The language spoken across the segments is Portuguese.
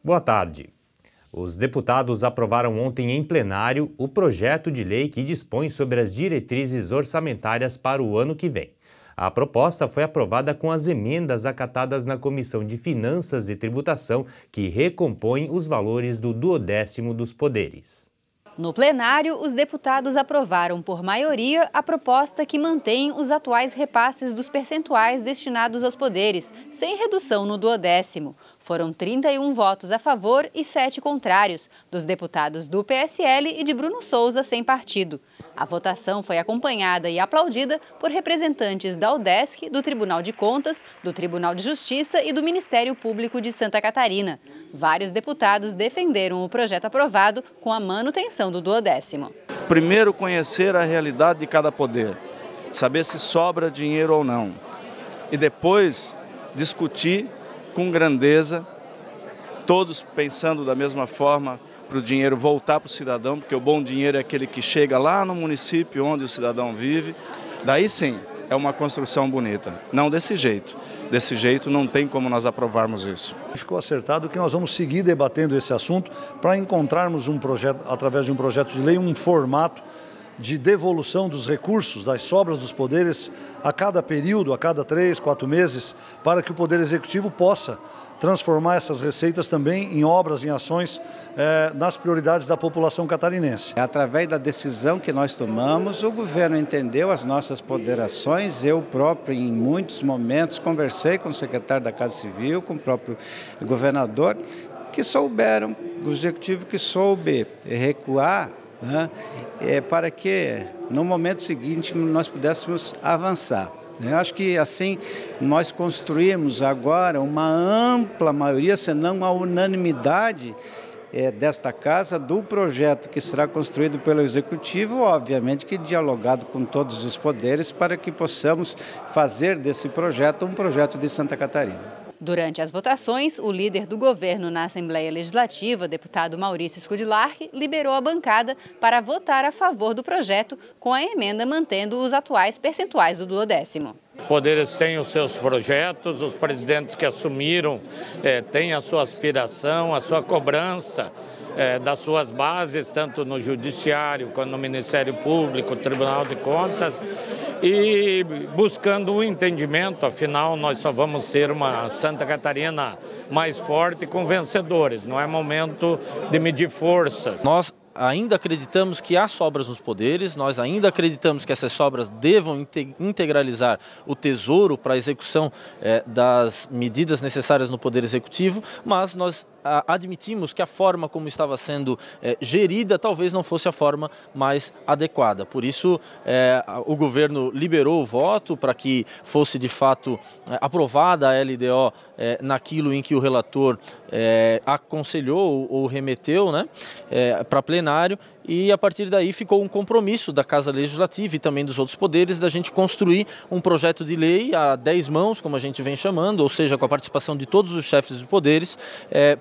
Boa tarde. Os deputados aprovaram ontem em plenário o projeto de lei que dispõe sobre as diretrizes orçamentárias para o ano que vem. A proposta foi aprovada com as emendas acatadas na Comissão de Finanças e Tributação, que recompõem os valores do 12º dos poderes. No plenário, os deputados aprovaram por maioria a proposta que mantém os atuais repasses dos percentuais destinados aos poderes, sem redução no 12º. Foram 31 votos a favor e 7 contrários, dos deputados do PSL e de Bruno Souza, sem partido. A votação foi acompanhada e aplaudida por representantes da UDESC, do Tribunal de Contas, do Tribunal de Justiça e do Ministério Público de Santa Catarina. Vários deputados defenderam o projeto aprovado com a manutenção do 12º. Primeiro, conhecer a realidade de cada poder, saber se sobra dinheiro ou não. E depois, discutir com grandeza, todos pensando da mesma forma, para o dinheiro voltar para o cidadão, porque o bom dinheiro é aquele que chega lá no município onde o cidadão vive. Daí sim, é uma construção bonita. Não desse jeito. Desse jeito não tem como nós aprovarmos isso. Ficou acertado que nós vamos seguir debatendo esse assunto para encontrarmos um projeto, através de um projeto de lei, um formato de devolução dos recursos, das sobras dos poderes a cada período, a cada 3, 4 meses, para que o Poder Executivo possa transformar essas receitas também em obras, em ações nas prioridades da população catarinense. Através da decisão que nós tomamos, o governo entendeu as nossas ponderações. Eu próprio, em muitos momentos, conversei com o secretário da Casa Civil, com o próprio governador, que souberam, o executivo que soube recuar, para que no momento seguinte nós pudéssemos avançar. Eu acho que assim nós construímos agora uma ampla maioria, se não uma unanimidade desta casa, do projeto que será construído pelo Executivo, obviamente que dialogado com todos os poderes, para que possamos fazer desse projeto um projeto de Santa Catarina. Durante as votações, o líder do governo na Assembleia Legislativa, deputado Maurício Scudlarch, liberou a bancada para votar a favor do projeto, com a emenda mantendo os atuais percentuais do 12º. Os poderes têm os seus projetos, os presidentes que assumiram têm a sua aspiração, a sua cobrança das suas bases, tanto no Judiciário quanto no Ministério Público, Tribunal de Contas, e buscando um entendimento. Afinal, nós só vamos ter uma Santa Catarina mais forte com vencedores, não é momento de medir forças. Nós ainda acreditamos que há sobras nos poderes, nós ainda acreditamos que essas sobras devam integralizar o tesouro para a execução das medidas necessárias no Poder Executivo, mas nós admitimos que a forma como estava sendo gerida talvez não fosse a forma mais adequada. Por isso, o governo liberou o voto para que fosse de fato aprovada a LDO naquilo em que o relator aconselhou ou remeteu, para plenário, e a partir daí ficou um compromisso da Casa Legislativa e também dos outros poderes da gente construir um projeto de lei a 10 mãos, como a gente vem chamando, ou seja, com a participação de todos os chefes dos poderes,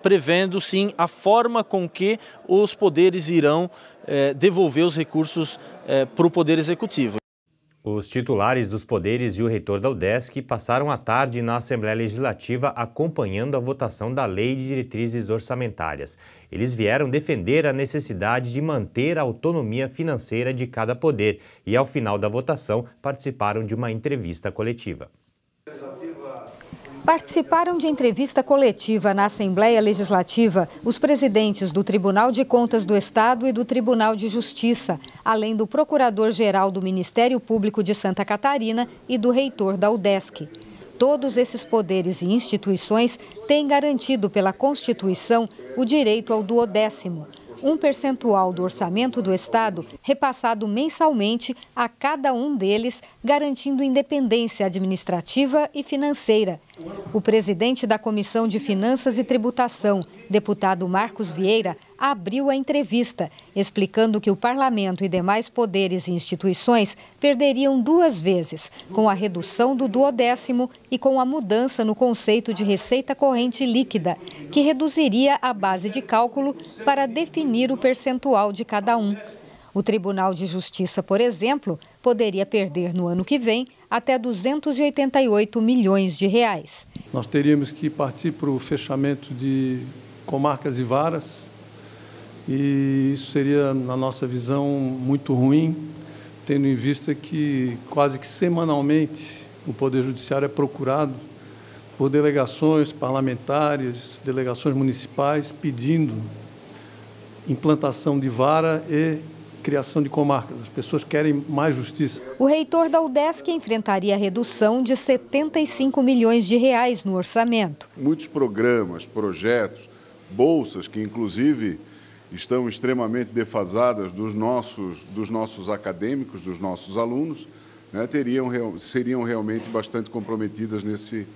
prevendo sim a forma com que os poderes irão devolver os recursos para o Poder Executivo. Os titulares dos poderes e o reitor da UDESC passaram a tarde na Assembleia Legislativa acompanhando a votação da Lei de Diretrizes Orçamentárias. Eles vieram defender a necessidade de manter a autonomia financeira de cada poder e, ao final da votação, participaram de uma entrevista coletiva. Participaram de entrevista coletiva na Assembleia Legislativa os presidentes do Tribunal de Contas do Estado e do Tribunal de Justiça, além do Procurador-Geral do Ministério Público de Santa Catarina e do reitor da UDESC. Todos esses poderes e instituições têm garantido pela Constituição o direito ao 12º, um percentual do orçamento do Estado repassado mensalmente a cada um deles, garantindo independência administrativa e financeira. O presidente da Comissão de Finanças e Tributação, deputado Marcos Vieira, abriu a entrevista, explicando que o Parlamento e demais poderes e instituições perderiam 2 vezes, com a redução do 12º e com a mudança no conceito de receita corrente líquida, que reduziria a base de cálculo para definir o percentual de cada um. O Tribunal de Justiça, por exemplo, poderia perder no ano que vem até 288 milhões de reais. Nós teríamos que partir para o fechamento de comarcas e varas, e isso seria, na nossa visão, muito ruim, tendo em vista que quase que semanalmente o Poder Judiciário é procurado por delegações parlamentares, delegações municipais, pedindo implantação de vara e criação de comarcas. As pessoas querem mais justiça. O reitor da UDESC enfrentaria a redução de 75 milhões de reais no orçamento. Muitos programas, projetos, bolsas que inclusive estão extremamente defasadas dos nossos acadêmicos, dos nossos alunos, né, seriam realmente bastante comprometidas nesse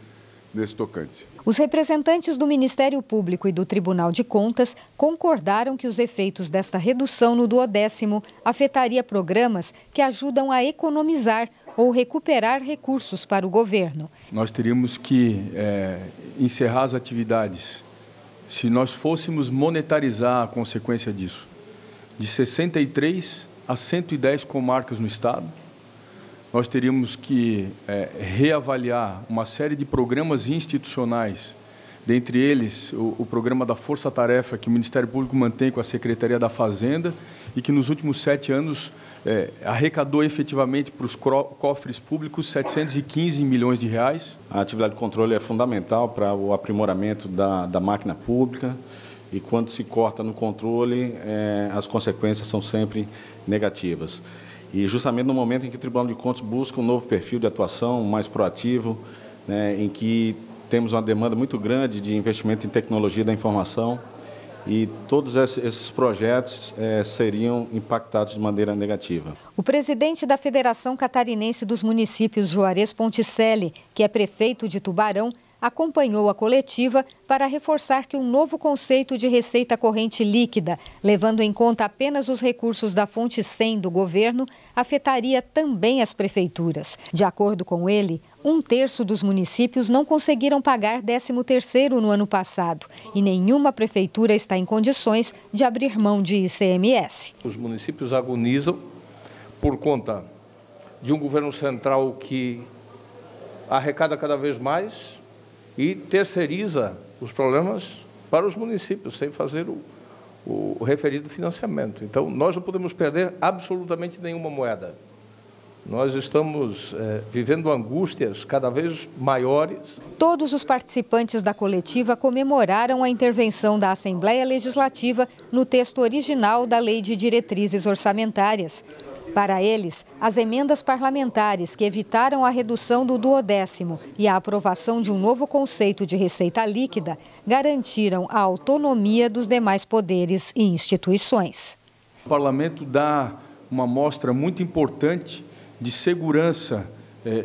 tocante. Os representantes do Ministério Público e do Tribunal de Contas concordaram que os efeitos desta redução no 12º afetaria programas que ajudam a economizar ou recuperar recursos para o governo. Nós teríamos que encerrar as atividades. Se nós fôssemos monetarizar a consequência disso, de 63 a 110 comarcas no estado, nós teríamos que reavaliar uma série de programas institucionais, dentre eles o programa da Força Tarefa, que o Ministério Público mantém com a Secretaria da Fazenda e que nos últimos 7 anos arrecadou efetivamente para os cofres públicos 715 milhões de reais. A atividade de controle é fundamental para o aprimoramento da máquina pública e quando se corta no controle, as consequências são sempre negativas. E justamente no momento em que o Tribunal de Contas busca um novo perfil de atuação mais proativo, né, em que temos uma demanda muito grande de investimento em tecnologia da informação e todos esses projetos seriam impactados de maneira negativa. O presidente da Federação Catarinense dos Municípios, Juarez Ponticelli, que é prefeito de Tubarão, acompanhou a coletiva para reforçar que um novo conceito de receita corrente líquida, levando em conta apenas os recursos da fonte 100 do governo, afetaria também as prefeituras. De acordo com ele, 1/3 dos municípios não conseguiram pagar 13º no ano passado e nenhuma prefeitura está em condições de abrir mão de ICMS. Os municípios agonizam por conta de um governo central que arrecada cada vez mais e terceiriza os problemas para os municípios, sem fazer o referido financiamento. Então, nós não podemos perder absolutamente nenhuma moeda. Nós estamos vivendo angústias cada vez maiores. Todos os participantes da coletiva comemoraram a intervenção da Assembleia Legislativa no texto original da Lei de Diretrizes Orçamentárias. Para eles, as emendas parlamentares que evitaram a redução do 12º e a aprovação de um novo conceito de receita líquida garantiram a autonomia dos demais poderes e instituições. O parlamento dá uma mostra muito importante de segurança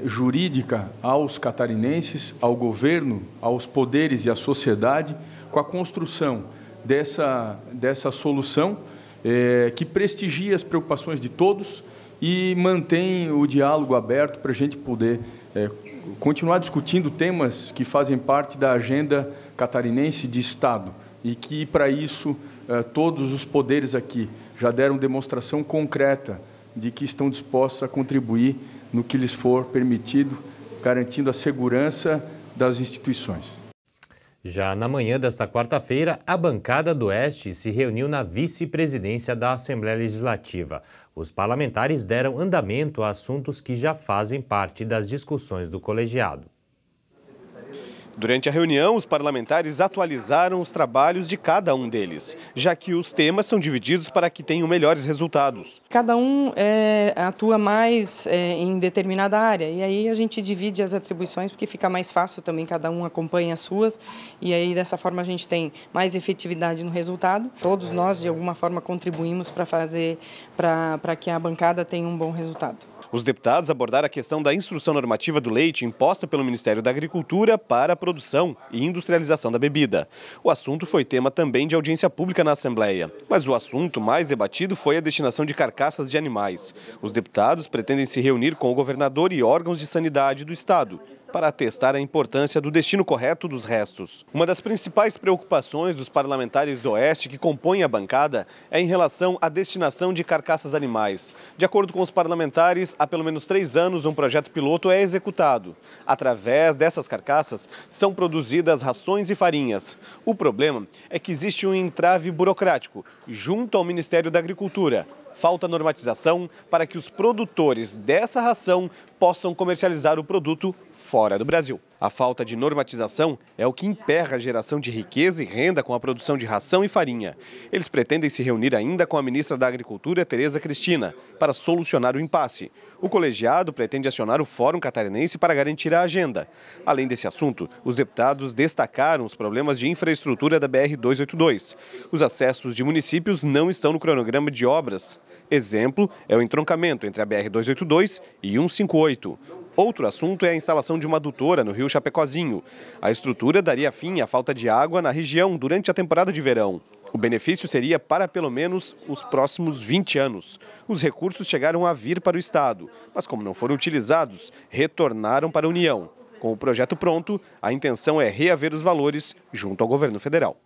jurídica aos catarinenses, ao governo, aos poderes e à sociedade, com a construção dessa solução que prestigia as preocupações de todos e mantém o diálogo aberto para a gente poder continuar discutindo temas que fazem parte da agenda catarinense de Estado e que, para isso, todos os poderes aqui já deram demonstração concreta de que estão dispostos a contribuir no que lhes for permitido, garantindo a segurança das instituições. Já na manhã desta quarta-feira, a bancada do Oeste se reuniu na vice-presidência da Assembleia Legislativa. Os parlamentares deram andamento a assuntos que já fazem parte das discussões do colegiado. Durante a reunião, os parlamentares atualizaram os trabalhos de cada um deles, já que os temas são divididos para que tenham melhores resultados. Cada um atua mais em determinada área e aí a gente divide as atribuições porque fica mais fácil também, cada um acompanha as suas e aí dessa forma a gente tem mais efetividade no resultado. Todos nós de alguma forma contribuímos para que a bancada tenha um bom resultado. Os deputados abordaram a questão da instrução normativa do leite imposta pelo Ministério da Agricultura para a produção e industrialização da bebida. O assunto foi tema também de audiência pública na Assembleia. Mas o assunto mais debatido foi a destinação de carcaças de animais. Os deputados pretendem se reunir com o governador e órgãos de sanidade do Estado para atestar a importância do destino correto dos restos. Uma das principais preocupações dos parlamentares do Oeste que compõem a bancada é em relação à destinação de carcaças animais. De acordo com os parlamentares, há pelo menos 3 anos um projeto piloto é executado. Através dessas carcaças são produzidas rações e farinhas. O problema é que existe um entrave burocrático junto ao Ministério da Agricultura. Falta normatização para que os produtores dessa ração possam comercializar o produto fora do Brasil. A falta de normatização é o que emperra a geração de riqueza e renda com a produção de ração e farinha. Eles pretendem se reunir ainda com a ministra da Agricultura, Tereza Cristina, para solucionar o impasse. O colegiado pretende acionar o Fórum Catarinense para garantir a agenda. Além desse assunto, os deputados destacaram os problemas de infraestrutura da BR-282. Os acessos de municípios não estão no cronograma de obras. Exemplo é o entroncamento entre a BR-282 e 158. Outro assunto é a instalação de uma adutora no rio Chapecozinho. A estrutura daria fim à falta de água na região durante a temporada de verão. O benefício seria para pelo menos os próximos 20 anos. Os recursos chegaram a vir para o Estado, mas como não foram utilizados, retornaram para a União. Com o projeto pronto, a intenção é reaver os valores junto ao governo federal.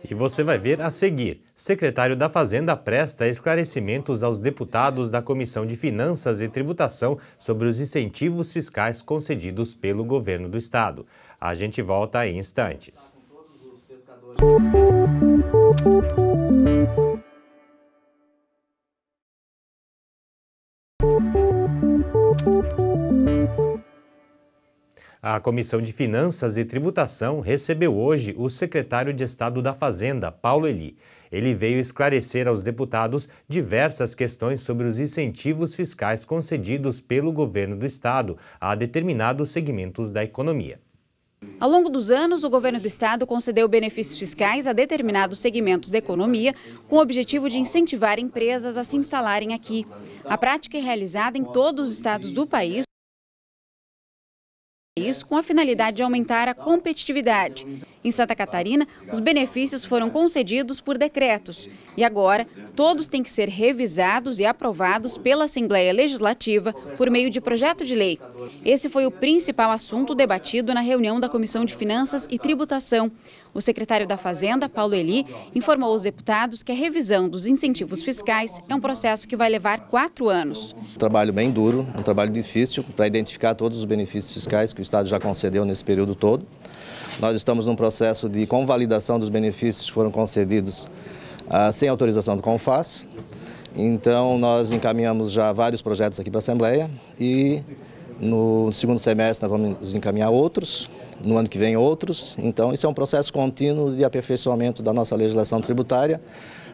E você vai ver a seguir. Secretário da Fazenda presta esclarecimentos aos deputados da Comissão de Finanças e Tributação sobre os incentivos fiscais concedidos pelo governo do estado. A gente volta em instantes. A Comissão de Finanças e Tributação recebeu hoje o secretário de Estado da Fazenda, Paulo Eli. Ele veio esclarecer aos deputados diversas questões sobre os incentivos fiscais concedidos pelo governo do estado a determinados segmentos da economia. Ao longo dos anos, o governo do estado concedeu benefícios fiscais a determinados segmentos da economia com o objetivo de incentivar empresas a se instalarem aqui. A prática é realizada em todos os estados do país, com a finalidade de aumentar a competitividade. Em Santa Catarina, os benefícios foram concedidos por decretos e agora todos têm que ser revisados e aprovados pela Assembleia Legislativa por meio de projeto de lei. Esse foi o principal assunto debatido na reunião da Comissão de Finanças e Tributação. O secretário da Fazenda, Paulo Eli, informou aos deputados que a revisão dos incentivos fiscais é um processo que vai levar 4 anos. Um trabalho bem duro, um trabalho difícil para identificar todos os benefícios fiscais que o Estado já concedeu nesse período todo. Nós estamos num processo de convalidação dos benefícios que foram concedidos sem autorização do CONFAS. Então, nós encaminhamos já vários projetos aqui para a Assembleia e no segundo semestre nós vamos encaminhar outros, no ano que vem outros. Então, isso é um processo contínuo de aperfeiçoamento da nossa legislação tributária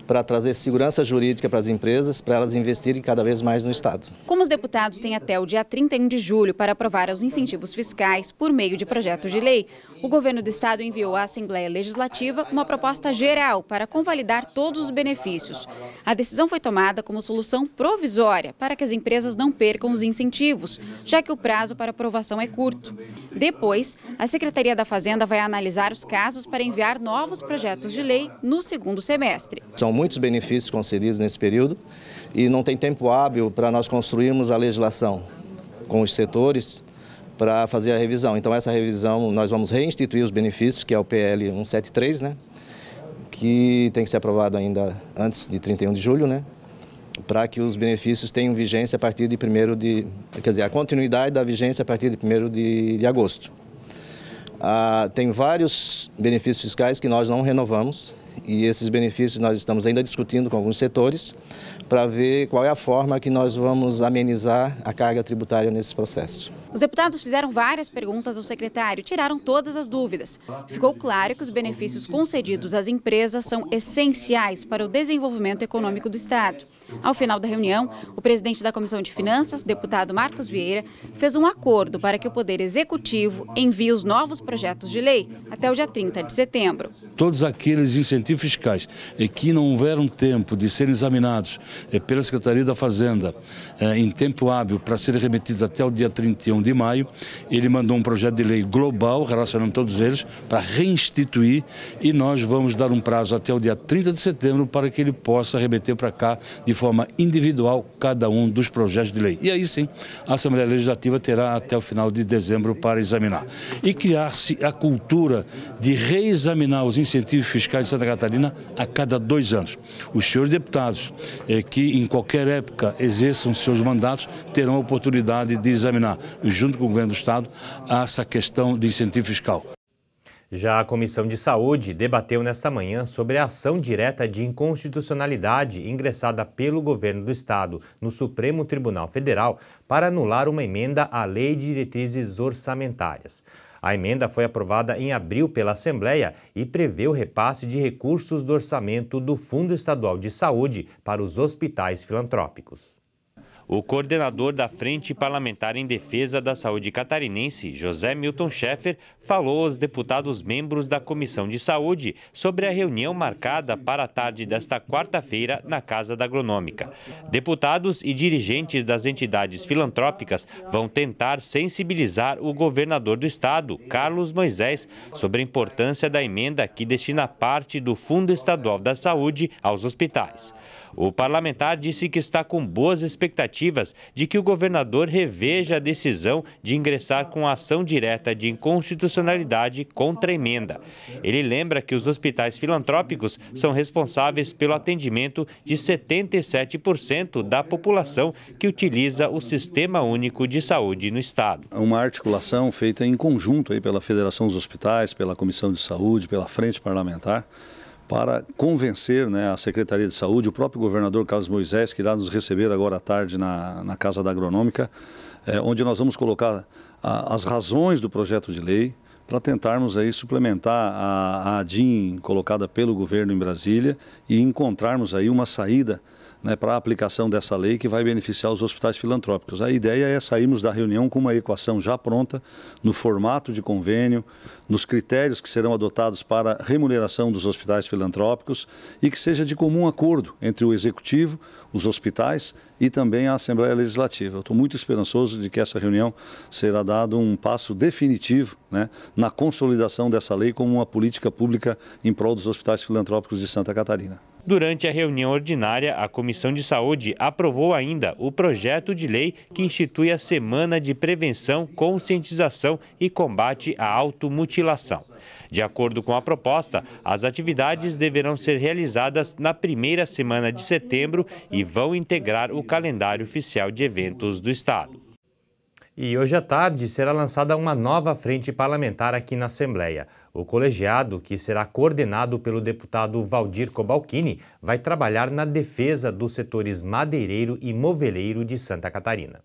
para trazer segurança jurídica para as empresas, para elas investirem cada vez mais no Estado. Como os deputados têm até o dia 31 de julho para aprovar os incentivos fiscais por meio de projeto de lei, o governo do Estado enviou à Assembleia Legislativa uma proposta geral para convalidar todos os benefícios. A decisão foi tomada como solução provisória para que as empresas não percam os incentivos, já que o prazo para aprovação é curto. Depois, a Secretaria da Fazenda vai analisar os casos para enviar novos projetos de lei no segundo semestre. São muitos benefícios concedidos nesse período e não tem tempo hábil para nós construirmos a legislação com os setores para fazer a revisão. Então, essa revisão, nós vamos reinstituir os benefícios, que é o PL 173, né? Que tem que ser aprovado ainda antes de 31 de julho, né? Para que os benefícios tenham vigência a partir de 1º de... Quer dizer, a continuidade da vigência a partir de 1º de agosto. Tem vários benefícios fiscais que nós não renovamos e esses benefícios nós estamos ainda discutindo com alguns setores para ver qual é a forma que nós vamos amenizar a carga tributária nesse processo. Os deputados fizeram várias perguntas ao secretário, tiraram todas as dúvidas. Ficou claro que os benefícios concedidos às empresas são essenciais para o desenvolvimento econômico do Estado. Ao final da reunião, o presidente da Comissão de Finanças, deputado Marcos Vieira, fez um acordo para que o Poder Executivo envie os novos projetos de lei até o dia 30 de setembro. Todos aqueles incentivos fiscais que não houveram tempo de serem examinados pela Secretaria da Fazenda em tempo hábil para serem remetidos até o dia 31 de maio, ele mandou um projeto de lei global relacionando todos eles para reinstituir e nós vamos dar um prazo até o dia 30 de setembro para que ele possa remeter para cá de forma individual cada um dos projetos de lei. E aí sim, a Assembleia Legislativa terá até o final de dezembro para examinar. E criar-se a cultura de reexaminar os incentivos fiscais de Santa Catarina a cada 2 anos. Os senhores deputados que em qualquer época exerçam seus mandatos terão a oportunidade de examinar, junto com o governo do Estado, essa questão de incentivo fiscal. Já a Comissão de Saúde debateu nesta manhã sobre a ação direta de inconstitucionalidade ingressada pelo governo do Estado no Supremo Tribunal Federal para anular uma emenda à Lei de Diretrizes Orçamentárias. A emenda foi aprovada em abril pela Assembleia e prevê o repasse de recursos do orçamento do Fundo Estadual de Saúde para os hospitais filantrópicos. O coordenador da Frente Parlamentar em Defesa da Saúde catarinense, José Milton Schaeffer, falou aos deputados membros da Comissão de Saúde sobre a reunião marcada para a tarde desta quarta-feira na Casa da Agronômica. Deputados e dirigentes das entidades filantrópicas vão tentar sensibilizar o governador do estado, Carlos Moisés, sobre a importância da emenda que destina parte do Fundo Estadual da Saúde aos hospitais. O parlamentar disse que está com boas expectativas de que o governador reveja a decisão de ingressar com a ação direta de inconstitucionalidade contra a emenda. Ele lembra que os hospitais filantrópicos são responsáveis pelo atendimento de 77% da população que utiliza o Sistema Único de Saúde no estado. Uma articulação feita em conjunto aí pela Federação dos Hospitais, pela Comissão de Saúde, pela Frente Parlamentar, para convencer, a Secretaria de Saúde, o próprio governador Carlos Moisés, que irá nos receber agora à tarde na Casa da Agronômica, onde nós vamos colocar as razões do projeto de lei para tentarmos aí suplementar a ADIM colocada pelo governo em Brasília e encontrarmos aí uma saída para a aplicação dessa lei que vai beneficiar os hospitais filantrópicos. A ideia é sairmos da reunião com uma equação já pronta, no formato de convênio, nos critérios que serão adotados para a remuneração dos hospitais filantrópicos e que seja de comum acordo entre o Executivo, os hospitais e também a Assembleia Legislativa. Eu estou muito esperançoso de que essa reunião será dado um passo definitivo na consolidação dessa lei como uma política pública em prol dos hospitais filantrópicos de Santa Catarina. Durante a reunião ordinária, a Comissão de Saúde aprovou ainda o projeto de lei que institui a Semana de Prevenção, Conscientização e Combate à Automutilação. De acordo com a proposta, as atividades deverão ser realizadas na primeira semana de setembro e vão integrar o calendário oficial de eventos do Estado. E hoje à tarde será lançada uma nova frente parlamentar aqui na Assembleia. O colegiado, que será coordenado pelo deputado Valdir Cobalcini, vai trabalhar na defesa dos setores madeireiro e moveleiro de Santa Catarina.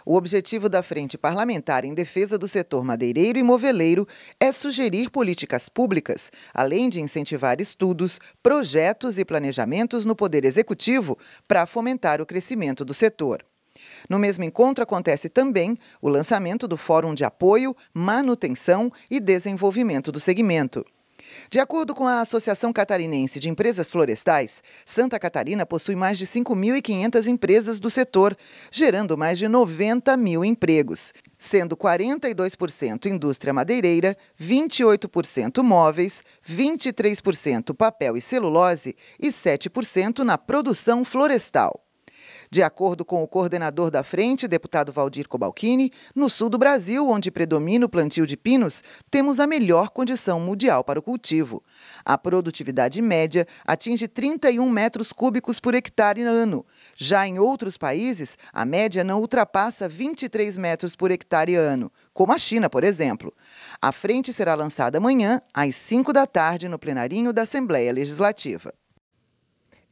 O objetivo da Frente Parlamentar em Defesa do Setor Madeireiro e Moveleiro é sugerir políticas públicas, além de incentivar estudos, projetos e planejamentos no Poder Executivo para fomentar o crescimento do setor. No mesmo encontro acontece também o lançamento do Fórum de Apoio, Manutenção e Desenvolvimento do segmento. De acordo com a Associação Catarinense de Empresas Florestais, Santa Catarina possui mais de 5.500 empresas do setor, gerando mais de 90 mil empregos, sendo 42% indústria madeireira, 28% móveis, 23% papel e celulose e 7% na produção florestal. De acordo com o coordenador da frente, deputado Valdir Cobalcini, no sul do Brasil, onde predomina o plantio de pinos, temos a melhor condição mundial para o cultivo. A produtividade média atinge 31 metros cúbicos por hectare ano. Já em outros países, a média não ultrapassa 23 metros por hectare ano, como a China, por exemplo. A frente será lançada amanhã, às 5 da tarde, no plenarinho da Assembleia Legislativa.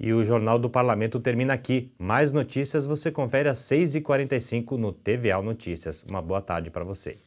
E o Jornal do Parlamento termina aqui. Mais notícias você confere às 6h45 no TVA Notícias. Uma boa tarde para você.